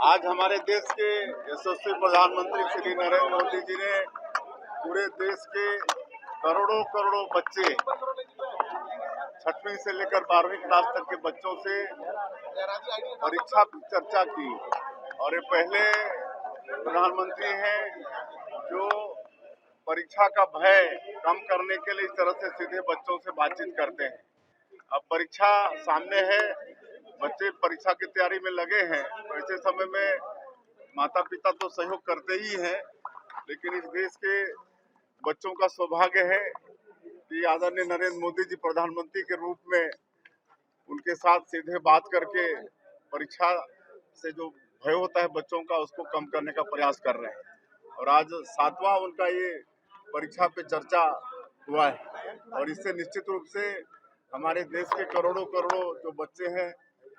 आज हमारे देश के यशस्वी प्रधानमंत्री श्री नरेंद्र मोदी जी ने पूरे देश के करोड़ों करोड़ों बच्चे 6वीं से लेकर 12वीं क्लास तक के बच्चों से परीक्षा की चर्चा की। और ये पहले प्रधानमंत्री हैं जो परीक्षा का भय कम करने के लिए इस तरह से सीधे बच्चों से बातचीत करते हैं। अब परीक्षा सामने है, बच्चे परीक्षा की तैयारी में लगे हैं, तो ऐसे समय में माता पिता तो सहयोग करते ही हैं, लेकिन इस देश के बच्चों का सौभाग्य है कि आदरणीय नरेंद्र मोदी जी प्रधानमंत्री के रूप में उनके साथ सीधे बात करके परीक्षा से जो भय होता है बच्चों का, उसको कम करने का प्रयास कर रहे हैं। और आज 7वां उनका ये परीक्षा पे चर्चा हुआ है और इससे निश्चित रूप से हमारे देश के करोड़ों करोड़ों जो बच्चे हैं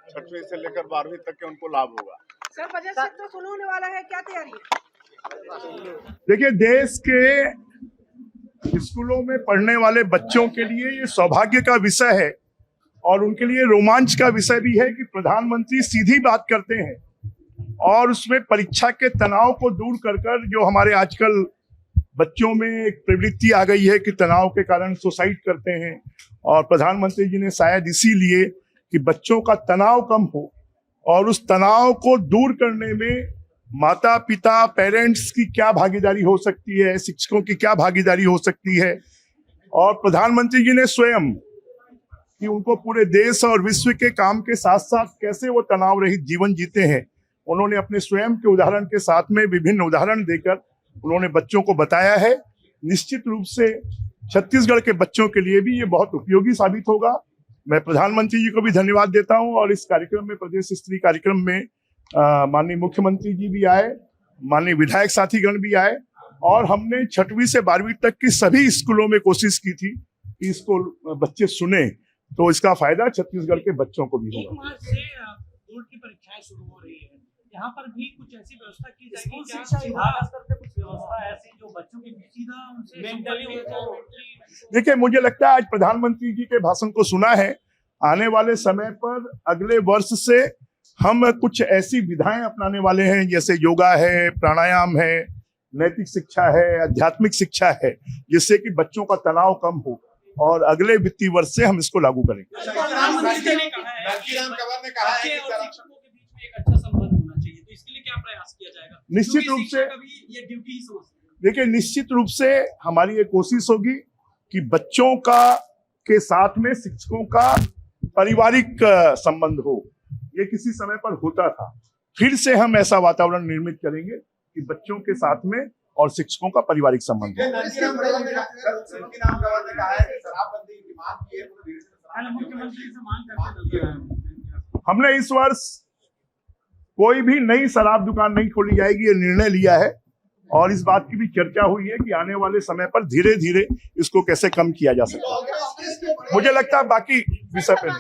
6वीं से लेकर 12वीं तक के, उनको लाभ होगा। सर, बजट सत्र शुरू होने वाला है, क्या तैयारी है? देखिए, देश के स्कूलों में पढ़ने वाले बच्चों के लिए ये सौभाग्य का विषय है और उनके लिए रोमांच का विषय भी है कि प्रधानमंत्री सीधी बात करते हैं और उसमें परीक्षा के तनाव को दूर कर जो हमारे आजकल बच्चों में एक प्रवृत्ति आ गई है कि तनाव के कारण सुसाइड करते हैं, और प्रधानमंत्री जी ने शायद इसीलिए कि बच्चों का तनाव कम हो और उस तनाव को दूर करने में माता पिता पेरेंट्स की क्या भागीदारी हो सकती है, शिक्षकों की क्या भागीदारी हो सकती है। और प्रधानमंत्री जी ने स्वयं कि उनको पूरे देश और विश्व के काम के साथ साथ कैसे वो तनाव रहित जीवन जीते हैं, उन्होंने अपने स्वयं के उदाहरण के साथ में विभिन्न उदाहरण देकर उन्होंने बच्चों को बताया है। निश्चित रूप से छत्तीसगढ़ के बच्चों के लिए भी ये बहुत उपयोगी साबित होगा। मैं प्रधानमंत्री जी को भी धन्यवाद देता हूं और इस कार्यक्रम में, प्रदेश स्तरीय कार्यक्रम में माननीय मुख्यमंत्री जी भी आए, माननीय विधायक साथीगण भी आए और हमने 6वीं से 12वीं तक की सभी स्कूलों में कोशिश की थी कि इसको बच्चे सुने, तो इसका फायदा छत्तीसगढ़ के बच्चों को भी होगा। 1 मार्च से बोर्ड की परीक्षाएं शुरू हो रही है, यहाँ पर भी कुछ ऐसी व्यवस्था की जाएगी क्या? सीधा स्तर पे कुछ व्यवस्था ऐसी जो बच्चों की सीधा उनसे मेंटली हो जाए। देखिए, मुझे लगता है आज प्रधानमंत्री जी के भाषण को सुना है, आने वाले समय पर अगले वर्ष से हम कुछ ऐसी विधाएं अपनाने वाले हैं, जैसे योगा है, प्राणायाम है, नैतिक शिक्षा है, आध्यात्मिक शिक्षा है, जिससे कि बच्चों का तनाव कम हो और अगले वित्तीय वर्ष से हम इसको लागू करेंगे। प्रधानमंत्री ने कहा है कि शिक्षकों के बीच में एक अच्छा संबंध होना चाहिए, तो इसके लिए क्या प्रयास किया जाएगा? निश्चित रूप से ये ड्यूटी देखिए, निश्चित रूप से हमारी ये कोशिश होगी कि बच्चों का के साथ में शिक्षकों का पारिवारिक संबंध हो। ये किसी समय पर होता था, फिर से हम ऐसा वातावरण निर्मित करेंगे कि बच्चों के साथ में और शिक्षकों का पारिवारिक संबंध हो। हमने इस वर्ष कोई भी नई शराब दुकान नहीं खोली जाएगी, ये निर्णय लिया है और इस बात की भी चर्चा हुई है कि आने वाले समय पर धीरे धीरे इसको कैसे कम किया जा सकता है। मुझे लगता है बाकी विषय पे